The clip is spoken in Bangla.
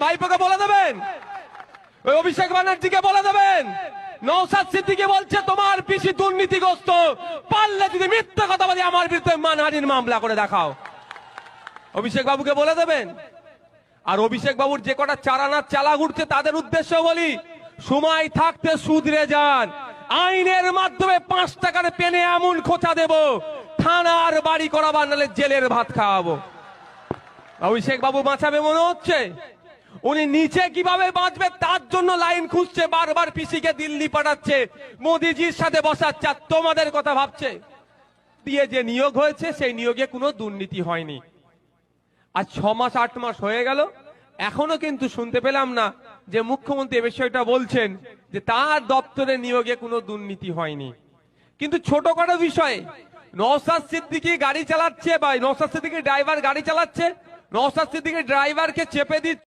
ভাইপোকে বলে দেবেন, ওই অভিষেক ব্যানার্জিকে বলে দেবেন। নওশাদ সিদ্দিকী বলছে তোমার পিসি দুর্নীতিগ্রস্ত, পারলে যদি মিথ্যা কথা বলি আমার বিরুদ্ধে মানহানির মামলা করে দেখাও। অভিষেক বাবুকে বলে দেবেন। আর অভিষেক বাবুর যে কটা চারানার চালা ঘুরছে তাদের উদ্দেশ্য বলি, সময় থাকতে শুধরে যান। আইনের মাধ্যমে 5 টাকার পেনে এমন খোঁচা দেব, থানার বাড়ি করাবার নাহলে জেলের ভাত খাওয়াবো। অভিষেক বাবু বাঁচাবে মনে হচ্ছে, উনি নিচে কিভাবে বাঁচবে তার জন্য লাইন খুঁজছে, বারবার পিসিকে দিল্লি পাঠাচ্ছে, মোদিজির সাথে বসাচ্ছে, আর তোমাদের কথা ভাবছে। দিয়ে যে নিয়োগ হয়েছে সেই নিয়োগে কোনো দুর্নীতি হয়নি। আজ 6 মাস 8 মাস হয়ে গেল, এখনো কিন্তু শুনতে পেলাম না যে মুখ্যমন্ত্রী এ বিষয়টা বলছেন যে তার দপ্তরে নিয়োগে কোনো দুর্নীতি হয়নি। কিন্তু ছোটখাটো বিষয়ে নওশাদ সিদ্দিকী গাড়ি চালাচ্ছে, বা নওশাদ সিদ্দিকীর ড্রাইভার গাড়ি চালাচ্ছে, নওশাদ সিদ্দিকীর ড্রাইভারকে চেপে দিচ্ছে।